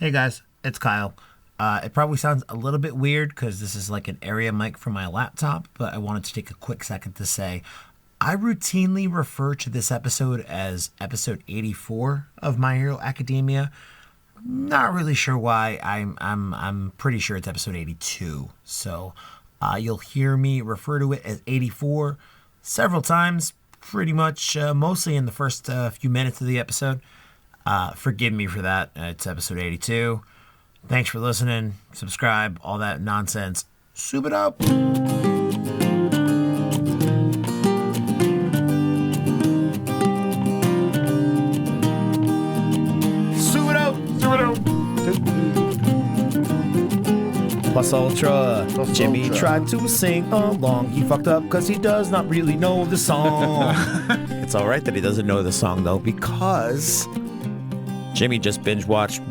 Hey guys, it's Kyle. It probably sounds a little bit weird because this is like an area mic for my laptop, but I wanted to take a quick second to say I routinely refer to this episode as episode 84 of My Hero Academia. Not really sure why. I'm pretty sure it's episode 82. So you'll hear me refer to it as 84 several times, pretty much mostly in the first few minutes of the episode. Forgive me for that. It's episode 82. Thanks for listening. Subscribe, all that nonsense. Soup it up. Soup it up. Soup it up. Plus Ultra. Jimmy tried to sing along. He fucked up because he does not really know the song. It's all right that he doesn't know the song, though, because Jimmy just binge watched,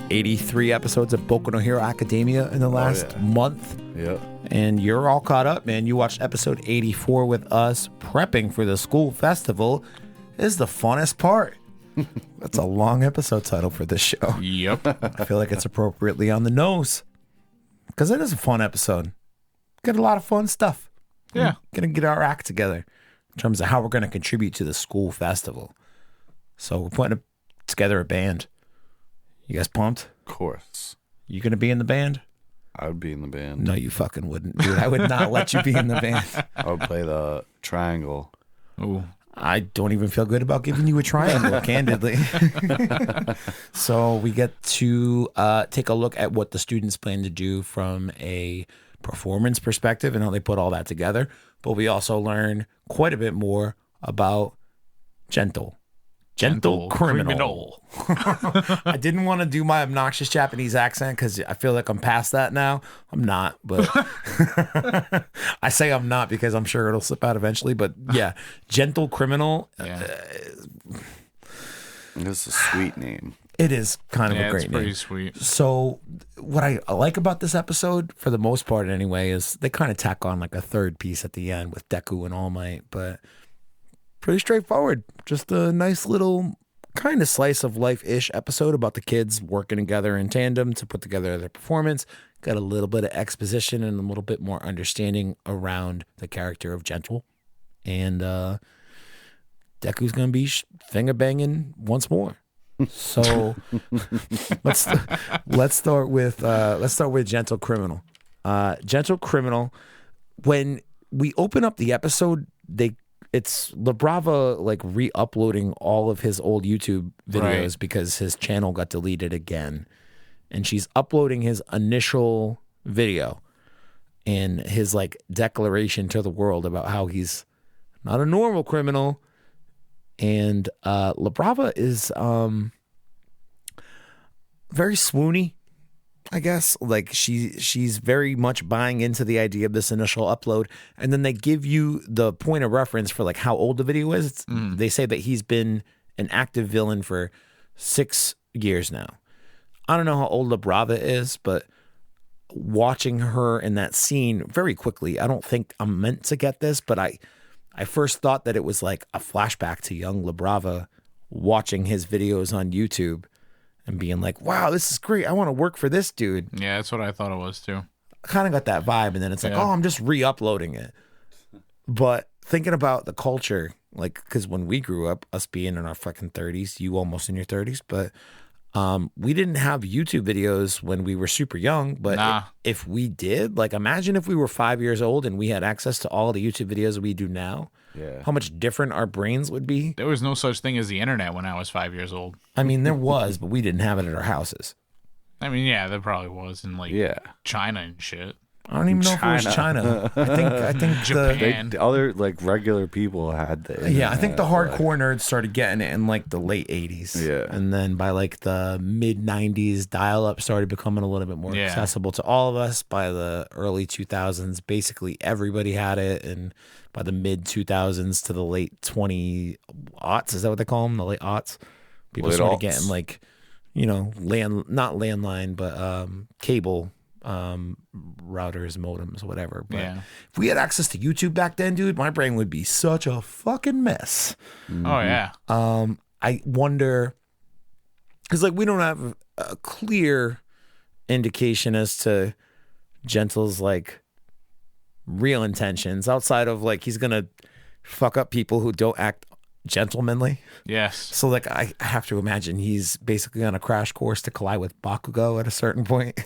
83 episodes of Boku no Hero Academia in the last month? Yeah. And you're all caught up, man. You watched episode 84 with us. Prepping for the school festival is the funnest part. That's a long episode title for this show. Yep. I feel like it's appropriately on the nose because it is a fun episode. Got a lot of fun stuff. Yeah. We're going to get our act together in terms of how we're going to contribute to the school festival. So we're putting together a band. You guys pumped? Of course. You gonna be in the band? I would be in the band. No, you fucking wouldn't, dude. I would not let you be in the band. I would play the triangle. Ooh. I don't even feel good about giving you a triangle, candidly. So we get to take a look at what the students plan to do from a performance perspective and how they put all that together. But we also learn quite a bit more about Gentle Criminal. I didn't want to do my obnoxious Japanese accent because I feel like I'm past that now. I'm not, but I say I'm not because I'm sure it'll slip out eventually. But yeah, Gentle Criminal. Yeah. This is a sweet name. It is kind of a great it's pretty name. sweet. So what I like about this episode, for the most part anyway, is they kind of tack on like a third piece at the end with Deku and All Might, but pretty straightforward. Just a nice little kind of slice of life-ish episode about the kids working together in tandem to put together their performance. Got a little bit of exposition and a little bit more understanding around the character of Gentle. And Deku's going to be finger banging once more. So let's start with Gentle Criminal. Gentle Criminal. When we open up the episode, it's LaBrava like re-uploading all of his old YouTube videos because his channel got deleted again. And she's uploading his initial video and his like declaration to the world about how he's not a normal criminal. And LaBrava is very swoony, I guess. Like she's very much buying into the idea of this initial upload, and then they give you the point of reference for like how old the video is. They say that he's been an active villain for 6 years now. I don't know how old LaBrava is, but watching her in that scene very quickly, I don't think I'm meant to get this, but I first thought that it was like a flashback to young LaBrava watching his videos on YouTube and being like, wow, this is great. I want to work for this dude. Yeah, that's what I thought it was too. I kind of got that vibe. And then it's like, oh, I'm just re-uploading it. But thinking about the culture, like, because when we grew up, us being in our fucking 30s, you almost in your 30s, but we didn't have YouTube videos when we were super young. But if we did, like, imagine if we were 5 years old and we had access to all the YouTube videos we do now. Yeah. How much different our brains would be. There was no such thing as the internet when I was 5 years old. I mean, there was, but we didn't have it at our houses. I mean, yeah, there probably was in like China and shit. I don't even know if it was China. I think Japan. The other like regular people had the I think the hardcore nerds started getting it in like the late 80s. Yeah. And then by like the mid 90s, dial-up started becoming a little bit more accessible to all of us. By the early 2000s, basically everybody had it. And by the mid 2000s to the late 20-aughts, is that what they call them? The late aughts? People started getting like, you know, not landline, but cable routers, modems, whatever. But if we had access to YouTube back then, dude, my brain would be such a fucking mess. Oh yeah. I wonder because like we don't have a clear indication as to Gentle's like real intentions outside of like he's gonna fuck up people who don't act gentlemanly. Yes. So like I have to imagine he's basically on a crash course to collide with Bakugo at a certain point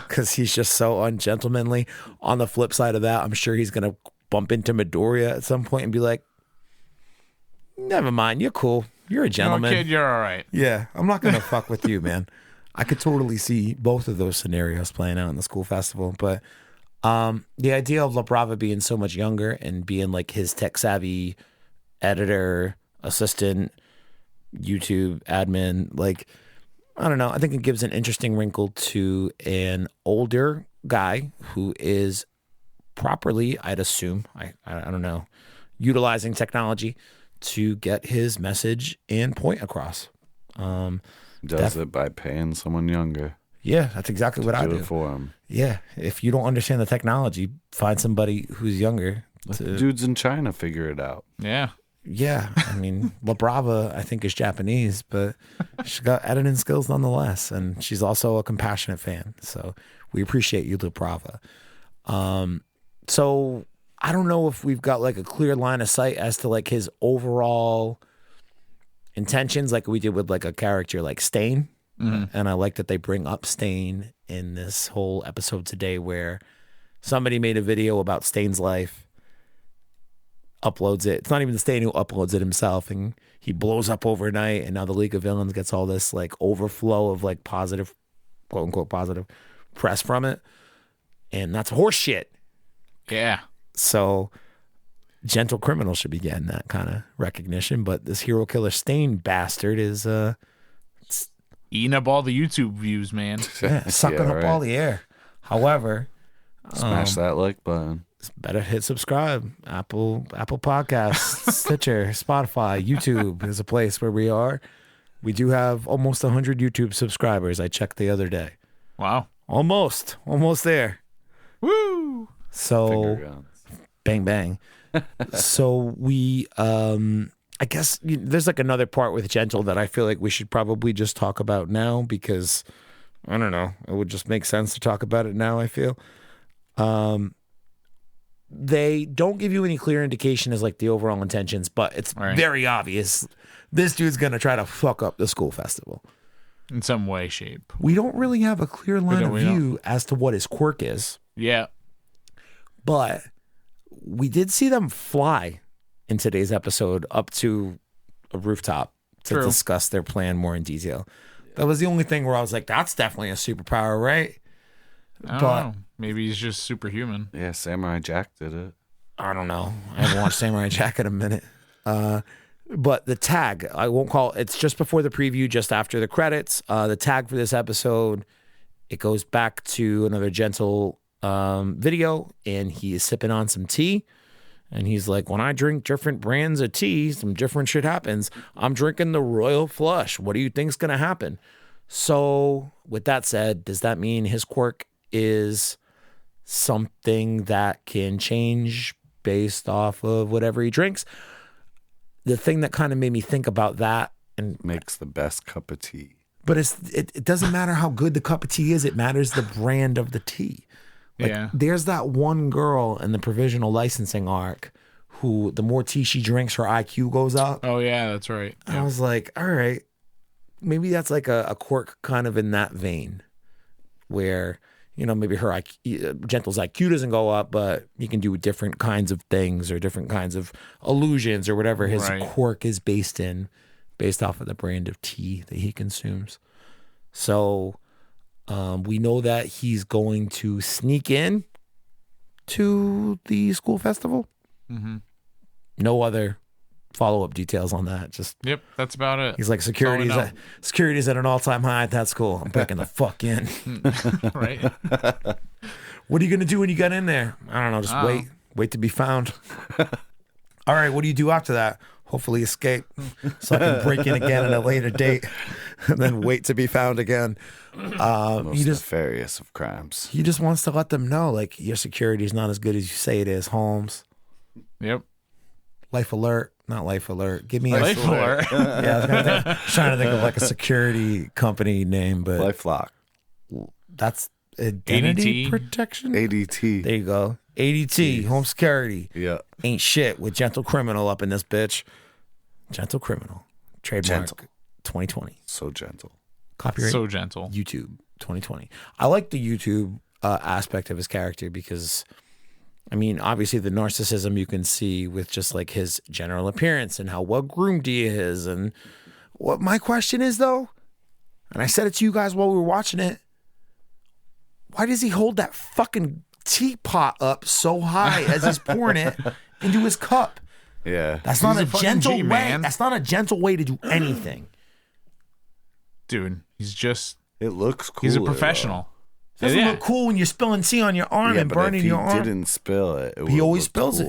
because he's just so ungentlemanly. On the flip side of that, I'm sure he's gonna bump into Midoriya at some point and be like, never mind, you're cool, you're a gentleman. No, kid, you're all right. Yeah, I'm not gonna fuck with you, man. I could totally see both of those scenarios playing out in the school festival, but the idea of La Brava being so much younger and being like his tech savvy editor, assistant, YouTube admin, like, I don't know. I think it gives an interesting wrinkle to an older guy who is properly, I'd assume, I don't know, utilizing technology to get his message and point across. Does it by paying someone younger. Yeah, that's exactly what I do. Do it for him. Yeah, if you don't understand the technology, find somebody who's younger. Let the dudes in China figure it out. Yeah. Yeah, I mean, La Brava, I think, is Japanese, but she's got editing skills nonetheless, and she's also a compassionate fan. So we appreciate you, La Brava. So I don't know if we've got like a clear line of sight as to like his overall intentions, like we did with like a character like Stain. Mm-hmm. And I like that they bring up Stain in this whole episode today, where somebody made a video about Stain's life, uploads it. It's not even the Stain who uploads it himself, and he blows up overnight, and now the League of Villains gets all this like overflow of like positive, quote unquote positive press from it, and that's horse shit. Yeah. So Gentle Criminal should be getting that kind of recognition, but this hero killer Stain bastard is eating up all the YouTube views, man. Yeah, sucking up all the air. However, smash that like button. Better hit subscribe. Apple Podcasts, Stitcher, Spotify, YouTube is a place where we are. We do have almost 100 YouTube subscribers. I checked the other day. Wow. Almost there. Woo! So, bang, bang. So we, I guess there's like another part with Gentle that I feel like we should probably just talk about now because, I don't know, it would just make sense to talk about it now, I feel. They don't give you any clear indication as like the overall intentions, but it's very obvious this dude's going to try to fuck up the school festival. In some way, shape. We don't really have a clear line of view as to what his quirk is. Yeah. But we did see them fly in today's episode up to a rooftop to discuss their plan more in detail. That was the only thing where I was like, that's definitely a superpower, right? I don't know. Maybe he's just superhuman. Yeah, Samurai Jack did it. I don't know. I haven't watched Samurai Jack in a minute. But the tag, I won't call it's just before the preview, just after the credits. The tag for this episode, it goes back to another Gentle video, and he is sipping on some tea. And he's like, when I drink different brands of tea, some different shit happens. I'm drinking the Royal Flush. What do you think's going to happen? So with that said, does that mean his quirk is something that can change based off of whatever he drinks? The thing that kind of made me think about that, and makes the best cup of tea. But it doesn't matter how good the cup of tea is. It matters the brand of the tea. Like, there's that one girl in the provisional licensing arc who the more tea she drinks, her IQ goes up. Oh, yeah, that's right. Yeah. I was like, all right, maybe that's like a quirk kind of in that vein where, you know, maybe her IQ, Gentle's IQ doesn't go up, but you can do different kinds of things or different kinds of illusions or whatever his quirk is based off of the brand of tea that he consumes. So we know that he's going to sneak in to the school festival. Mm-hmm. No other follow-up details on that. Just that's about it. He's like, security's at an all-time high. That's cool. I'm breaking the fuck in. Right. What are you gonna do when you get in there? I don't know. Just wait to be found. All right. What do you do after that? Hopefully escape so I can break in again at a later date and then wait to be found again. Most nefarious of crimes. He just wants to let them know, like, your security is not as good as you say it is, Holmes. Yep. Life alert. not Life Alert. Give me Life Alert. Yeah, I was trying to think of like a security company name, but LifeLock. that's identity ADT. protection. ADT. There you go. ADT, home security. Yeah. Ain't shit with Gentle Criminal up in this bitch. Gentle Criminal. Trademark Gentle. 2020. So gentle. Copyright So gentle. YouTube 2020. I like the YouTube aspect of his character because, I mean, obviously the narcissism you can see with just like his general appearance and how well groomed he is. And what my question is though, and I said it to you guys while we were watching it, why does he hold that fucking teapot up so high as he's pouring it into his cup? Yeah. That's not a fucking gentle G, way. man. That's not a gentle way to do anything. Dude, he's just, It looks cool. he's a professional. It doesn't look cool when you're spilling tea on your arm and burning your If arm. he didn't spill it, He always spills it.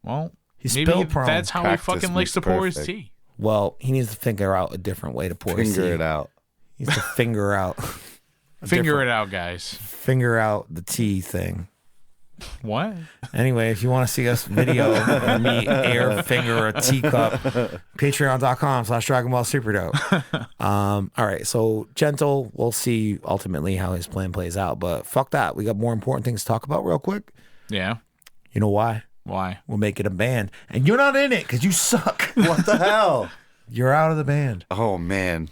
Well, He's maybe spill prone. that's how he Practice fucking likes to makes pour his perfect. tea. Well, he needs to figure out a different way to pour his tea. Finger it out. He needs to figure out. Figure it out, guys. Figure out the tea thing. What? Anyway, if you want to see us video of me air finger a teacup, patreon.com/Dragon Ball Super Dope. All right, so Gentle, we'll see ultimately how his plan plays out, but fuck that. We got more important things to talk about real quick. Yeah. You know why? Why? We'll make it a band. And you're not in it because you suck. What the hell? You're out of the band. Oh, man.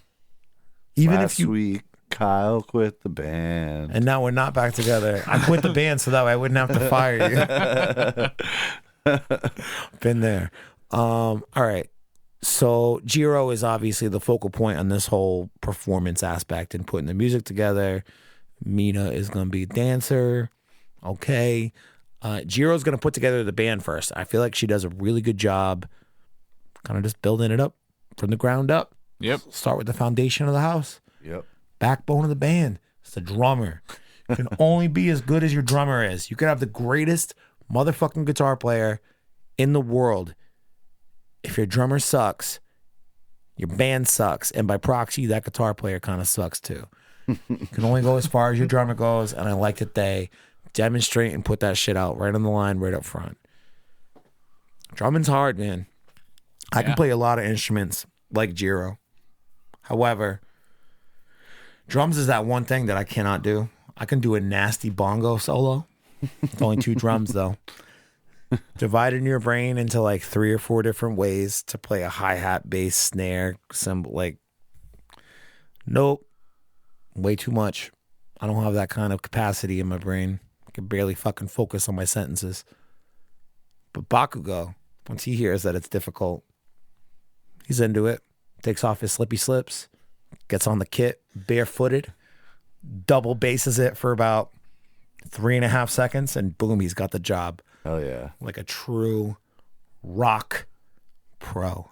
Even Last if you week, Kyle quit the band. And now we're not back together. I quit the band so that way I wouldn't have to fire you. Been there. All right. So Jiro is obviously the focal point on this whole performance aspect and putting the music together. Mina is going to be a dancer. Okay. Jiro's going to put together the band first. I feel like she does a really good job kind of just building it up from the ground up. Yep. Start with the foundation of the house. Yep. Backbone of the band. It's the drummer. You can only be as good as your drummer is. You could have the greatest motherfucking guitar player in the world. If your drummer sucks, your band sucks. And by proxy, that guitar player kind of sucks too. You can only go as far as your drummer goes. And I like that they demonstrate and put that shit out right on the line, right up front. Drumming's hard, man. I can play a lot of instruments like Jiro. However, drums is that one thing that I cannot do. I can do a nasty bongo solo. It's only 2 drums though. Dividing your brain into like 3 or 4 different ways to play a hi-hat, bass, snare, cymbal. Like, nope. Way too much. I don't have that kind of capacity in my brain. I can barely fucking focus on my sentences. But Bakugo, once he hears that it's difficult, he's into it. Takes off his slippy slips, gets on the kit, barefooted, double basses it for about 3.5 seconds, and boom, he's got the job. Oh, yeah. Like a true rock pro.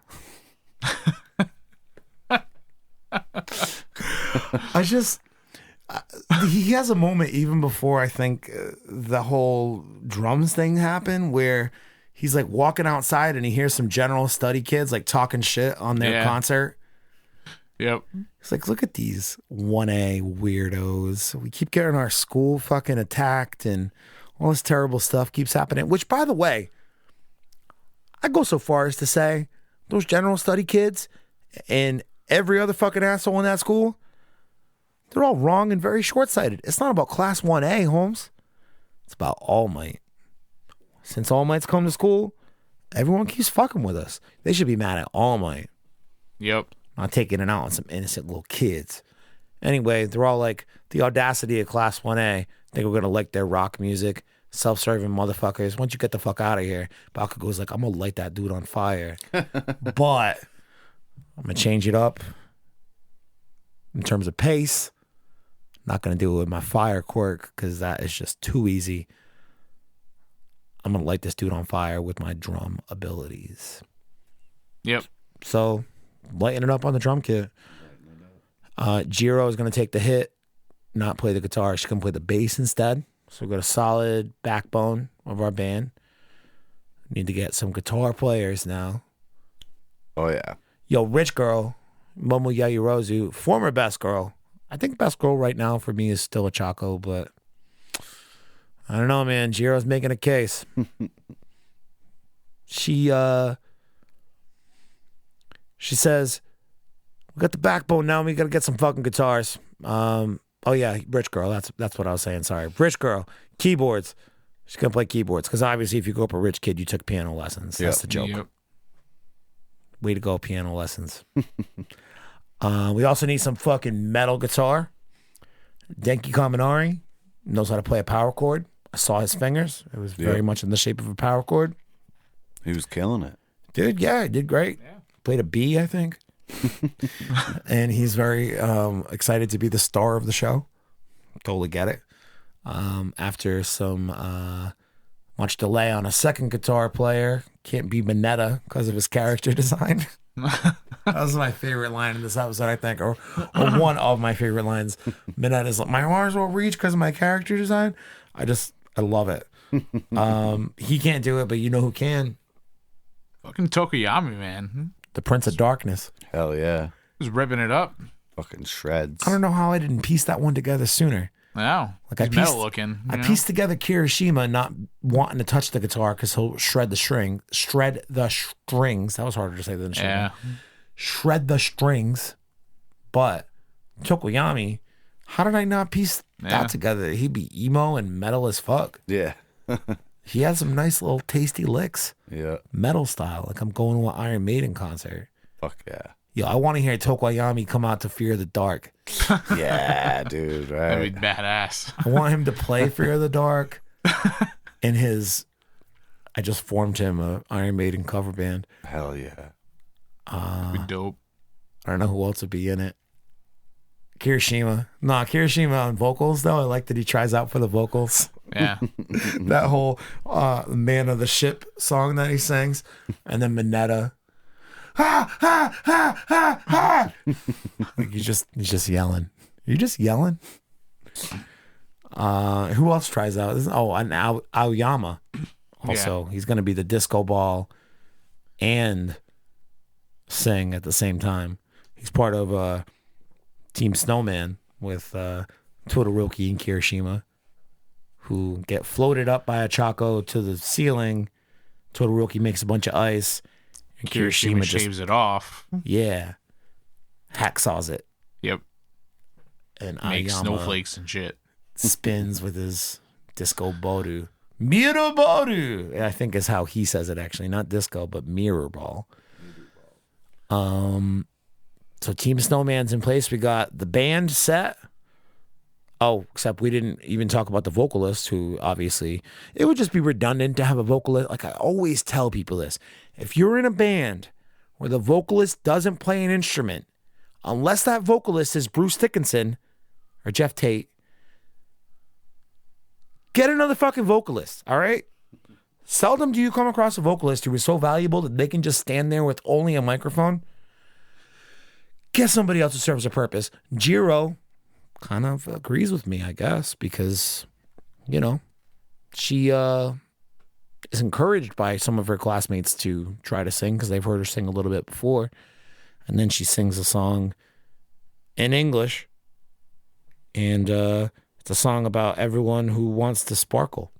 He has a moment even before I think the whole drums thing happened where he's like walking outside and he hears some general study kids like talking shit on their concert. Yep. He's like, look at these 1A weirdos. We keep getting our school fucking attacked and all this terrible stuff keeps happening. Which, by the way, I go so far as to say those general study kids and every other fucking asshole in that school, they're all wrong and very short-sighted. It's not about class 1A, Holmes. It's about All Might. Since All Might's come to school, everyone keeps fucking with us. They should be mad at All Might. Yep. Not taking it out on some innocent little kids. Anyway, they're all like, the audacity of class 1A. Think we're going to like their rock music. Self-serving motherfuckers. Once you get the fuck out of here, Bakugo's like, I'm going to light that dude on fire. But I'm going to change it up in terms of pace. Not going to do it with my fire quirk because that is just too easy. I'm going to light this dude on fire with my drum abilities. Yep. So, lighten it up on the drum kit. Jiro is going to take the hit, not play the guitar. She's going to play the bass instead. So, we've got a solid backbone of our band. Need to get some guitar players now. Oh, yeah. Yo, Rich Girl, Momo Yayorozu, former best girl. I think best girl right now for me is still a Chaco, but I don't know, man. Jiro's making a case. She She says, we got the backbone now. We got to get some fucking guitars. Oh, yeah, rich girl. That's what I was saying. Sorry. Rich girl. Keyboards. She's going to play keyboards. Because obviously, if you grew up a rich kid, you took piano lessons. That's the joke. Yep. Way to go, piano lessons. We also need some fucking metal guitar. Denki Kaminari knows how to play a power chord. I saw his fingers. It was very much in the shape of a power chord. He was killing it. Dude, yeah, he did great. Yeah. Played a B, I think. And he's very excited to be the star of the show. Totally get it. After some much delay on a second guitar player, can't be Mineta because of his character design. That was my favorite line in this episode, I think, or one of my favorite lines. Mineta's like, my arms won't reach because of my character design. I love it. He can't do it, but you know who can? Fucking Tokoyami, man. The Prince of Darkness. Hell yeah. He was ripping it up. Fucking shreds. I don't know how I didn't piece that one together sooner. Wow. Like he's metal looking. I pieced together Kirishima not wanting to touch the guitar because he'll shred the strings. That was harder to say than yeah. Shred the strings. But Tokoyami, how did I not piece that together? He'd be emo and metal as fuck. Yeah. He has some nice little tasty licks. Yeah. Metal style. Like I'm going to an Iron Maiden concert. Fuck yeah. Yo, I want to hear Tokoyami come out to Fear the Dark. Yeah, dude, right. That'd be badass. I want him to play Fear the Dark in his... I just formed him a Iron Maiden cover band. Hell yeah. Be dope. I don't know who else would be in it. Kirishima. Nah, Kirishima on vocals, though. I like that he tries out for the vocals. Yeah. That whole Man of the Ship song that he sings. And then Mineta. Ha, ha, ha, ha, ha. Like he's just yelling. You're just yelling? Who else tries out? And Aoyama. Also, he's going to be the disco ball and sing at the same time. He's part of Team Snowman with Todoroki and Kirishima, who get floated up by a Chaco to the ceiling. Todoroki makes a bunch of ice. And Kirishima shaves it off. Yeah. Hacksaws it. Yep. And makes Aoyama snowflakes and shit. Spins with his disco boru. Mirror boru, I think is how he says it actually. Not disco, but mirror ball. So Team Snowman's in place. We got the band set. Oh, except we didn't even talk about the vocalist, who obviously it would just be redundant to have a vocalist. Like I always tell people this. If you're in a band where the vocalist doesn't play an instrument, unless that vocalist is Bruce Dickinson or Jeff Tate, get another fucking vocalist, all right? Seldom do you come across a vocalist who is so valuable that they can just stand there with only a microphone. Get somebody else who serves a purpose. Jiro kind of agrees with me, I guess, because, you know, she is encouraged by some of her classmates to try to sing because they've heard her sing a little bit before. And then she sings a song in English. And it's a song about everyone who wants to sparkle.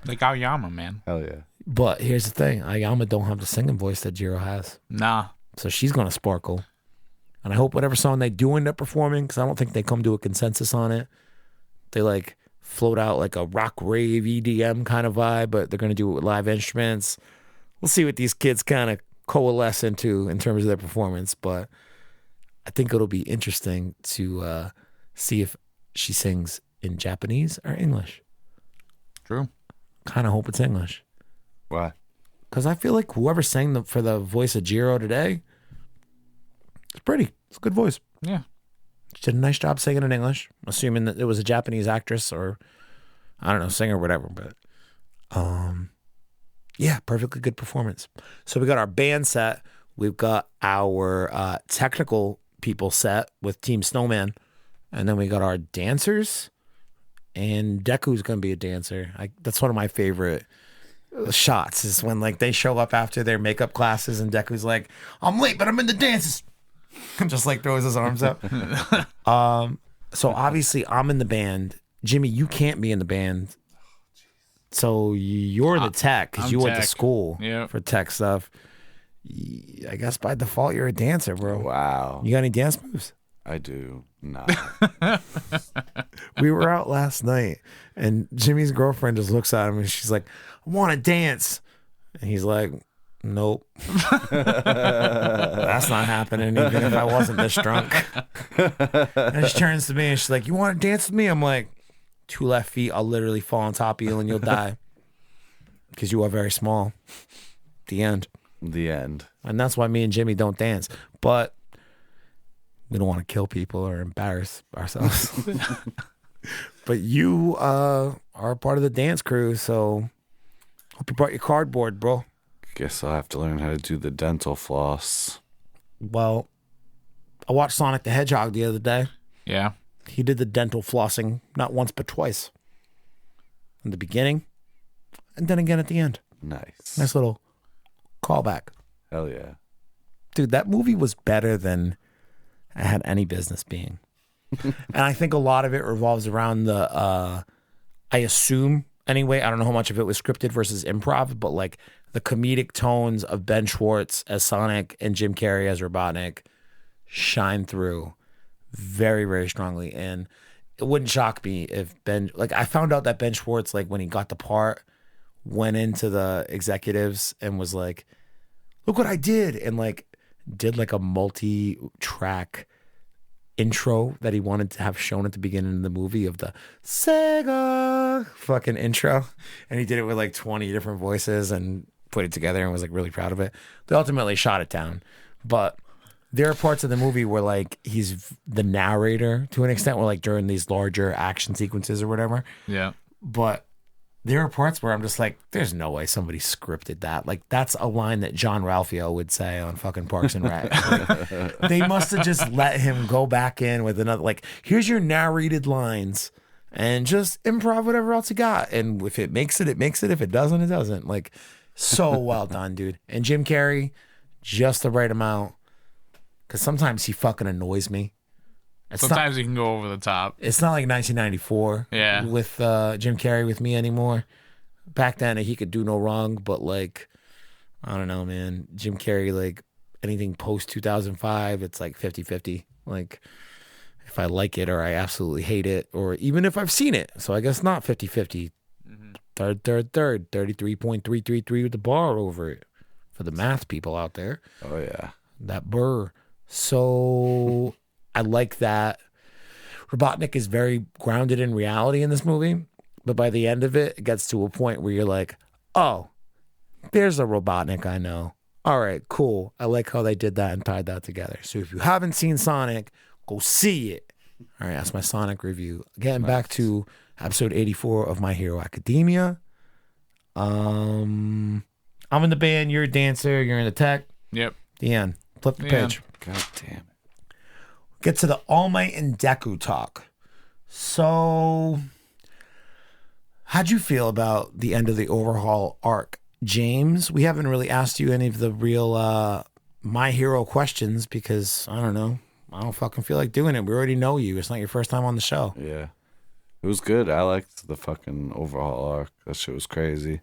Like Aoyama, man. Hell yeah. But here's the thing. Aoyama don't have the singing voice that Jiro has. Nah. So she's going to sparkle. And I hope whatever song they do end up performing, because I don't think they come to a consensus on it. They like float out like a rock rave EDM kind of vibe, but they're going to do it with live instruments. We'll see what these kids kind of coalesce into in terms of their performance. But I think it'll be interesting to see if she sings in Japanese or English. True. Kind of hope it's English. Why? Because I feel like whoever sang for the voice of Jiro today, it's pretty. It's a good voice. Yeah. She did a nice job singing in English, assuming that it was a Japanese actress or, I don't know, singer or whatever. But, yeah, perfectly good performance. So we got our band set. We've got our technical people set with Team Snowman. And then we got our dancers. And Deku's going to be a dancer. That's one of my favorite shots is when like they show up after their makeup classes and Deku's like, I'm late, but I'm in the dances. And just like throws his arms up. So obviously I'm in the band. Jimmy, you can't be in the band. So you're the tech because you went to school for tech stuff. I guess by default you're a dancer, bro. Wow. You got any dance moves? I do not. We were out last night, and Jimmy's girlfriend just looks at him, and she's like, "I want to dance," and he's like, "Nope, that's not happening. Even if I wasn't this drunk." And she turns to me, and she's like, "You want to dance with me?" I'm like, 2 left feet, I'll literally fall on top of you, and you'll die because you are very small. The end. The end. And that's why me and Jimmy don't dance, but we don't want to kill people or embarrass ourselves. But you are a part of the dance crew, so hope you brought your cardboard, bro. Guess I'll have to learn how to do the dental floss. Well, I watched Sonic the Hedgehog the other day. Yeah. He did the dental flossing not once but twice. In the beginning, and then again at the end. Nice. Nice little callback. Hell yeah. Dude, that movie was better than I had any business being. And I think a lot of it revolves around the, I assume, anyway, I don't know how much of it was scripted versus improv, but like the comedic tones of Ben Schwartz as Sonic and Jim Carrey as Robotnik shine through very, very strongly. And it wouldn't shock me if I found out that Ben Schwartz, like when he got the part, went into the executives and was like, "Look what I did," and like did like a multi-track intro that he wanted to have shown at the beginning of the movie of the Sega fucking intro, and he did it with like 20 different voices and put it together and was like really proud of it. They ultimately shot it down, but there are parts of the movie where like he's the narrator to an extent, where like during these larger action sequences or whatever. Yeah. But there are parts where I'm just like, there's no way somebody scripted that. Like, that's a line that John Ralphio would say on fucking Parks and Rec. Like, they must have just let him go back in with another, like, here's your narrated lines and just improv whatever else you got. And if it makes it, it makes it. If it doesn't, it doesn't. Like, so well done, dude. And Jim Carrey, just the right amount. Because sometimes he fucking annoys me. Sometimes he can go over the top. It's not like 1994 with Jim Carrey with me anymore. Back then, he could do no wrong, but like, I don't know, man. Jim Carrey, like anything post 2005, it's like 50-50. Like, if I like it or I absolutely hate it, or even if I've seen it. So I guess not 50-50. Third, 33.333 with the bar over it for the math people out there. Oh, yeah. That burr. So I like that Robotnik is very grounded in reality in this movie, but by the end of it, it gets to a point where you're like, oh, there's a Robotnik I know. All right, cool. I like how they did that and tied that together. So if you haven't seen Sonic, go see it. All right, that's my Sonic review. Getting back to episode 84 of My Hero Academia. I'm in the band, you're a dancer, you're in the tech. Yep. The end. Flip the page. God damn it. Get to the All Might and Deku talk. So, how'd you feel about the end of the overhaul arc, James? We haven't really asked you any of the real My Hero questions because, I don't know, I don't fucking feel like doing it. We already know you. It's not your first time on the show. Yeah. It was good. I liked the fucking overhaul arc. That shit was crazy.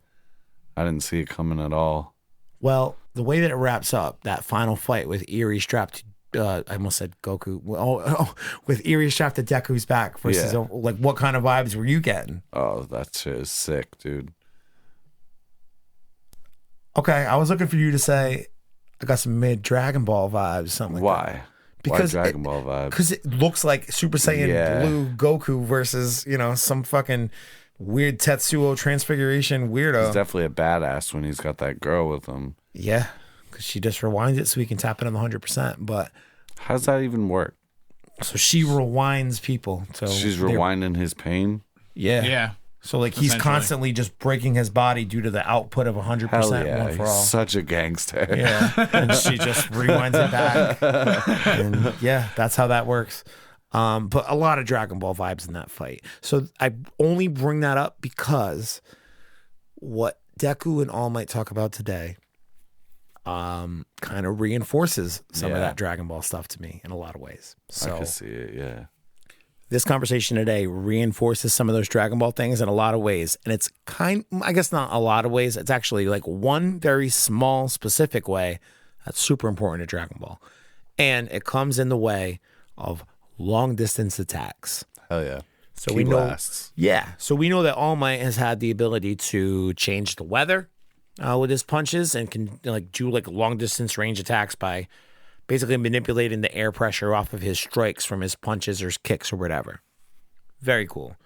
I didn't see it coming at all. Well, the way that it wraps up, that final fight with Eerie strapped to, I almost said Goku. With Eerie strapped to Deku's back versus, like, what kind of vibes were you getting? Oh, that shit is sick, dude. Okay, I was looking for you to say, I got some mid Dragon Ball vibes, something like that. Why? Because Why Dragon Ball vibes? Because it looks like Super Saiyan Blue Goku versus, some fucking weird Tetsuo transfiguration weirdo. He's definitely a badass when he's got that girl with him. Yeah, because she just rewinds it so he can tap it on the 100%. But how does that even work? So she rewinds people. So she's rewinding his pain? Yeah. Yeah. So like he's constantly just breaking his body due to the output of 100% one for all. He's such a gangster. Yeah. And she just rewinds it back. And yeah, that's how that works. But a lot of Dragon Ball vibes in that fight. So I only bring that up because what Deku and All Might talk about today kind of reinforces some of that Dragon Ball stuff to me in a lot of ways. So I can see it, yeah. This conversation today reinforces some of those Dragon Ball things in a lot of ways. And it's I guess not a lot of ways. It's actually like one very small, specific way That's super important to Dragon Ball. And it comes in the way of long distance attacks. Hell yeah. So we know, so we know that All Might has had the ability to change the weather with his punches and can like do like long distance range attacks by basically manipulating the air pressure off of his strikes from his punches or his kicks or whatever. Very cool.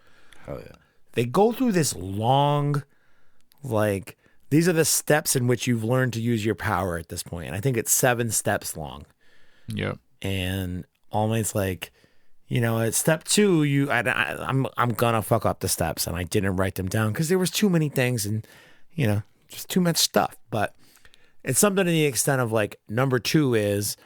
Hell yeah. They go through this long, like, these are the steps in which you've learned to use your power at this point. And I think it's 7 steps long. Yep. And All Might's like, you know, at step 2, I'm gonna fuck up the steps, and I didn't write them down because there was too many things and, you know, just too much stuff. But it's something to the extent of like number 2 is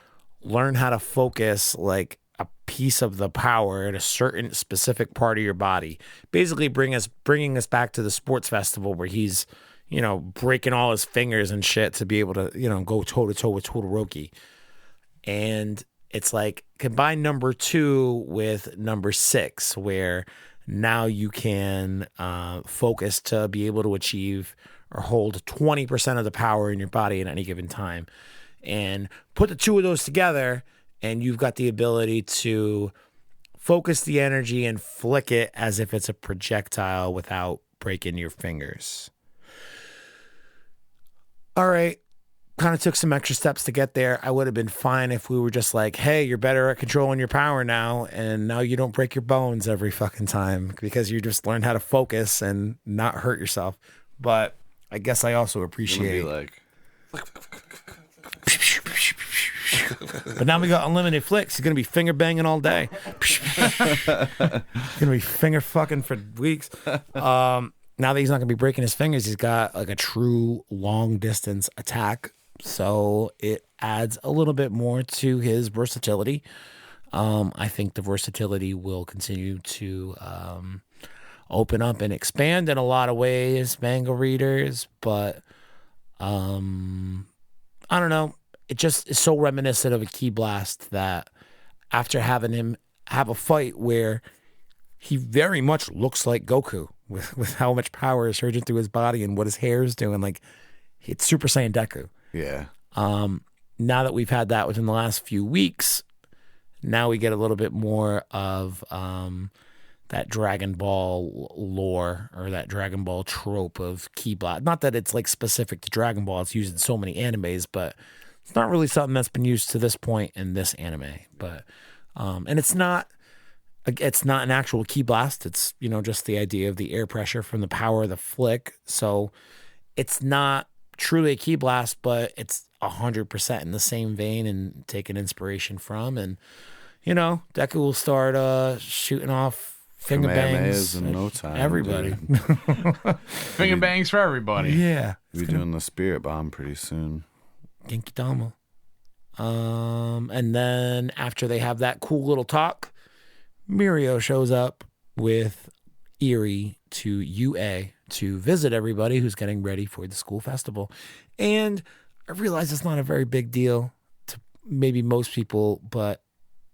learn how to focus like a piece of the power at a certain specific part of your body. Basically, bringing us back to the sports festival where he's, you know, breaking all his fingers and shit to be able to, you know, go toe to toe with Todoroki. And it's like combine number 2 with number 6, where now you can focus to be able to achieve or hold 20% of the power in your body at any given time. And put the 2 of those together, and you've got the ability to focus the energy and flick it as if it's a projectile without breaking your fingers. All right. Kind of took some extra steps to get there. I would have been fine if we were just like, hey, you're better at controlling your power now, and now you don't break your bones every fucking time because you just learned how to focus and not hurt yourself. But I guess I also appreciate like but now we got unlimited flicks. He's gonna be finger banging all day. He's gonna be finger fucking for weeks. Now that he's not gonna be breaking his fingers, he's got like a true long distance attack. So it adds a little bit more to his versatility. I think the versatility will continue to open up and expand in a lot of ways, manga readers. But I don't know. It just is so reminiscent of a Ki Blast that after having him have a fight where he very much looks like Goku with how much power is surging through his body and what his hair is doing. Like, it's Super Saiyan Deku. Yeah. Now that we've had that within the last few weeks, now we get a little bit more of that Dragon Ball lore or that Dragon Ball trope of Ki Blast. Not that it's like specific to Dragon Ball, it's used in so many animes, but it's not really something that's been used to this point in this anime. But and it's not an actual Ki Blast. It's, you know, just the idea of the air pressure from the power of the flick. So it's not truly a Ki Blast, but it's 100% in the same vein and taking inspiration from. And, you know, Deku will start shooting off finger bangs in no time. Everybody. Finger bangs for everybody. Yeah. We're doing the Spirit Bomb pretty soon. Genki Dama. And then after they have that cool little talk, Mirio shows up with Eri to UA to visit everybody who's getting ready for the school festival. And I realize it's not a very big deal to maybe most people, but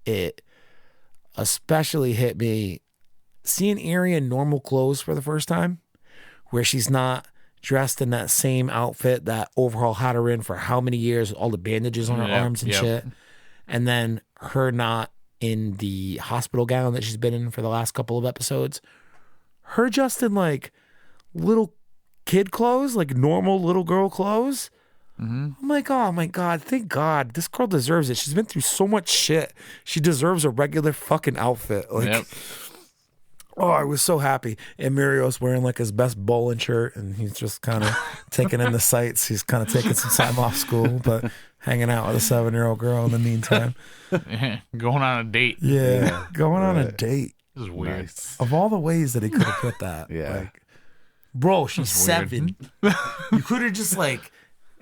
it especially hit me seeing Eri in normal clothes for the first time, where she's not dressed in that same outfit that overhaul had her in for how many years, all the bandages on her arms and shit. And then her not in the hospital gown that she's been in for the last couple of episodes. Her just in like little kid clothes, like normal little girl clothes. I'm like, oh my God, thank God. This girl deserves it. She's been through so much shit. She deserves a regular fucking outfit. Like, oh, I was so happy. And Mirio's wearing like his best bowling shirt, and he's just kind of taking in the sights. He's kind of taking some time off school, but hanging out with a 7-year-old girl in the meantime. Going on a date. Yeah, going on a date. This is weird. Nice. Of all the ways that he could have put that. Like, bro, she's 7. You could have just like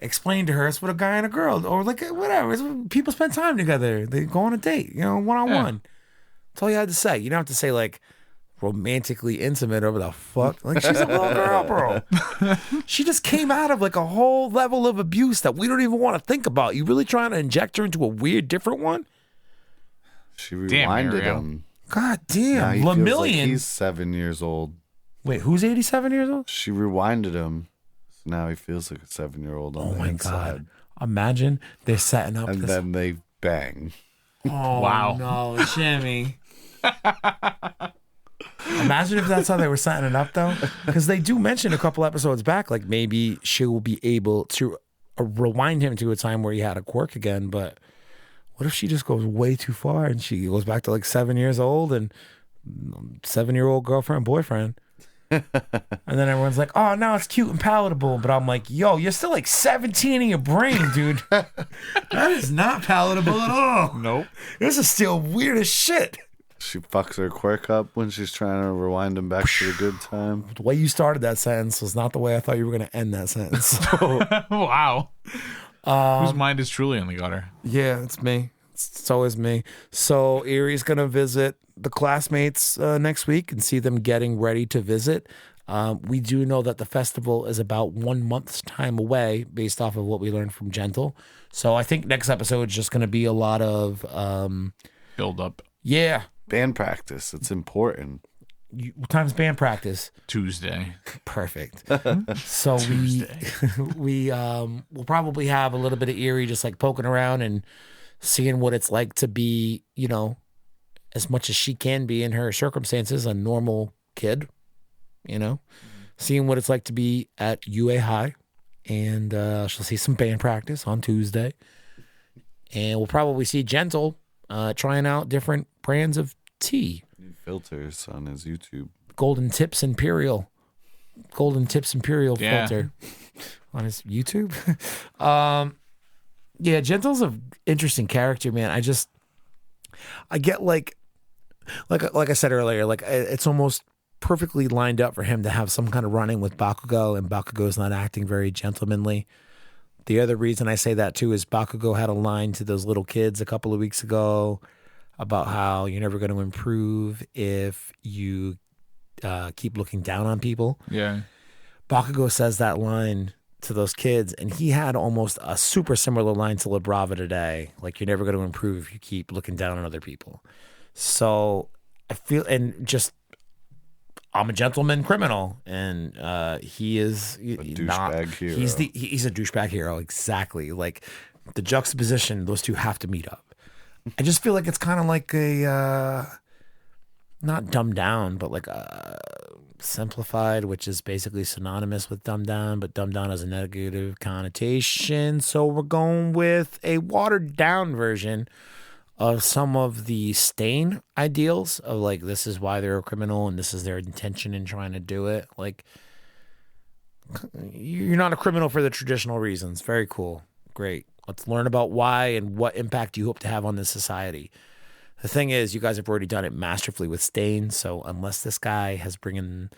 explained to her it's with a guy and a girl, or like whatever. People spend time together. They go on a date, you know, one-on-one. That's all you had to say. You don't have to say like romantically intimate over the fuck. Like, she's a little girl, bro. She just came out of like a whole level of abuse that we don't even want to think about. You really trying to inject her into a weird, different one? She rewinded him. God damn. Lemillion. Like he's 7 years old. Wait, who's 87 years old? She rewinded him. So now he feels like a 7-year-old on the inside. God. Imagine they're setting up And this. then they bang. Oh, Wow. no, Jimmy. Imagine if that's how they were setting it up, though. Because they do mention a couple episodes back, like maybe she will be able to rewind him to a time where he had a quirk again. But what if she just goes way too far and she goes back to like 7 years old and 7-year-old girlfriend, boyfriend? And then everyone's like, oh, now it's cute and palatable. But I'm like, yo, you're still like 17 in your brain, dude. That is not palatable at all. Nope. This is still weird as shit. She fucks her quirk up when she's trying to rewind him back to the good time. The way you started that sentence was not the way I thought you were going to end that sentence. Wow. Whose mind is truly in the gutter? Yeah, it's me. It's always me. So Erie's going to visit the classmates next week and see them getting ready to visit. We do know that the festival is about 1 month's time away based off of what we learned from Gentle. So I think next episode is just going to be a lot of... Build up. Yeah. Band practice. It's important. What time's band practice? Tuesday. Perfect. So we'll probably have a little bit of Erie just like poking around and seeing what it's like to be, you know, as much as she can be in her circumstances, a normal kid, you know, seeing what it's like to be at UA High. And she'll see some band practice on Tuesday. And we'll probably see Gentle trying out different brands of tea. New filters on his YouTube. Golden Tips Imperial filter on his YouTube. Yeah, Gentle's an interesting character, man. I get like I said earlier, like it's almost perfectly lined up for him to have some kind of run-in with Bakugo, and Bakugo's not acting very gentlemanly. The other reason I say that too is Bakugo had a line to those little kids a couple of weeks ago about how you're never going to improve if you keep looking down on people. Yeah. Bakugo says that line to those kids, and he had almost a super similar line to La Brava today. Like, you're never going to improve if you keep looking down on other people. So I feel, and just, I'm a gentleman criminal, and he is A douchebag hero. He's a douchebag hero, exactly. Like, the juxtaposition, those two have to meet up. I just feel like it's kind of like a not dumbed down, but like a simplified, which is basically synonymous with dumbed down, but dumbed down has a negative connotation. So we're going with a watered down version of some of the Stain ideals of like, this is why they're a criminal and this is their intention in trying to do it. Like, you're not a criminal for the traditional reasons. Very cool. Great. Let's learn about why and what impact you hope to have on this society. The thing is, you guys have already done it masterfully with Stain, so unless this guy is bringing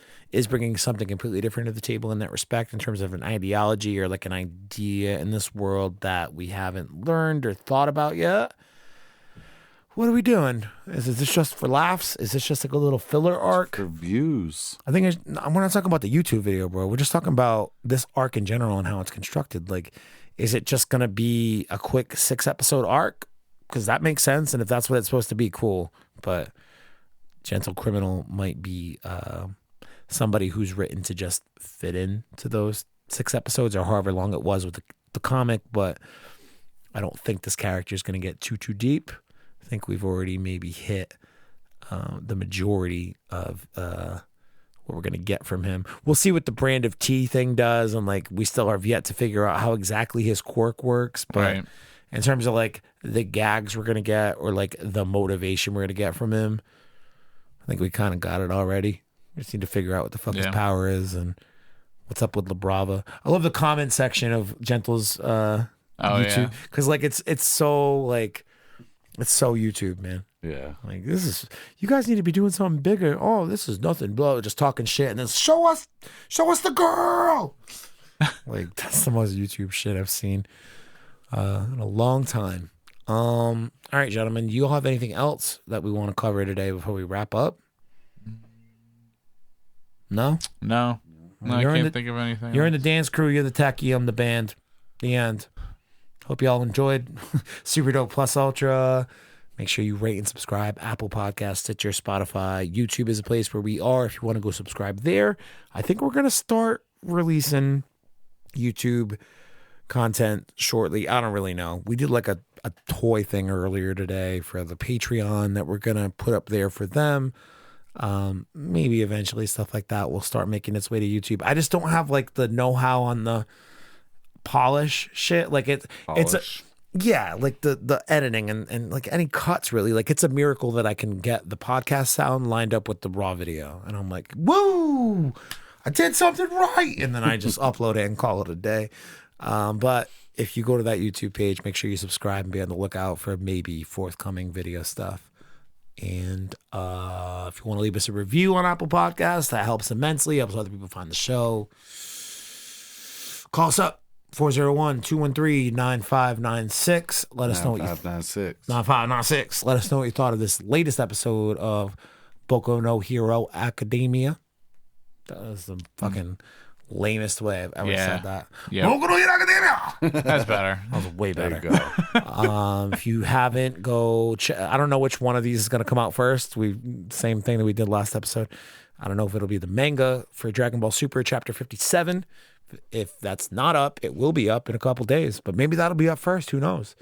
something completely different to the table in that respect, in terms of an ideology or like an idea in this world that we haven't learned or thought about yet, what are we doing? Is this just for laughs? Is this just like a little filler arc? For views. I think we're not talking about the YouTube video, bro. We're just talking about this arc in general and how it's constructed. Like, is it just going to be a quick 6-episode arc? Because that makes sense. And if that's what it's supposed to be, cool. But Gentle Criminal might be somebody who's written to just fit in to those 6 episodes or however long it was with the comic. But I don't think this character is going to get too deep. I think we've already maybe hit the majority of what we're going to get from him. We'll see what the brand of tea thing does. And like, we still have yet to figure out how exactly his quirk works. But Right. in terms of like the gags we're going to get or like the motivation we're going to get from him, I think we kind of got it already. We just need to figure out what the fuck his power is and what's up with La Brava. I love the comment section of Gentle's YouTube. Because like it's so like, it's so YouTube, man. Yeah. Like, you guys need to be doing something bigger. Oh, this is nothing, blah, just talking shit. And then show us the girl. Like, that's the most YouTube shit I've seen in a long time. All right, gentlemen, do you all have anything else that we want to cover today before we wrap up? No? No, I can't think of anything. You're in the dance crew, you're the techie, I'm the band. The end. Hope you all enjoyed Super Dope Plus Ultra. Make sure you rate and subscribe. Apple Podcasts, Stitcher, Spotify. YouTube is a place where we are if you want to go subscribe there. I think we're going to start releasing YouTube content shortly. I don't really know. We did like a toy thing earlier today for the Patreon that we're going to put up there for them. Maybe eventually stuff like that will start making its way to YouTube. I just don't have like the know-how on the polish shit. Like it's like the editing and like any cuts really. Like it's a miracle that I can get the podcast sound lined up with the raw video. And I'm like, woo, I did something right. And then I just upload it and call it a day. But if you go to that YouTube page, make sure you subscribe and be on the lookout for maybe forthcoming video stuff. And if you want to leave us a review on Apple Podcasts, that helps immensely. Helps other people find the show. Call us up, 401-213-9596. Let us know what you 9596. Let us know what you thought of this latest episode of Boku no Hero Academia. That was the fucking lamest way I've ever said that. Yep. Boku no Hero Academia. That's better. That was way better. There you go. If you haven't, go check. I don't know which one of these is going to come out first. Same thing that we did last episode. I don't know if it'll be the manga for Dragon Ball Super Chapter 57. If that's not up, it will be up in a couple days. But maybe that'll be up first. Who knows?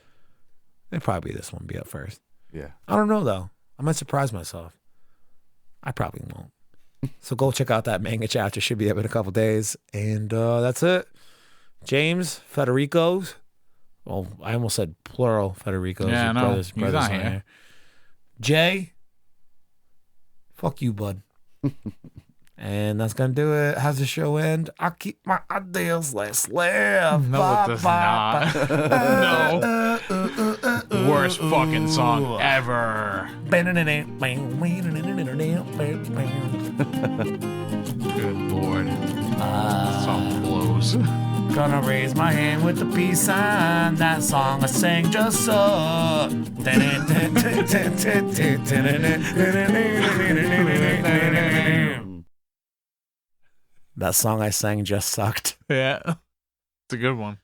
It'll probably this one be up first. Yeah. I don't know, though. I might surprise myself. I probably won't. So go check out that manga chapter. Should be up in a couple days. And that's it. James, Federico's. Well, I almost said plural Federico's. Yeah, no, brothers he's not on here. Jay, fuck you, bud. And that's going to do it. How's the show end? I keep my ideas last laugh. No, it does not. No. Worst fucking song ever. Good Lord. Song blows. Gonna raise my hand with the peace sign. That song I sang just sucked. That song I sang just sucked. Yeah. It's a good one.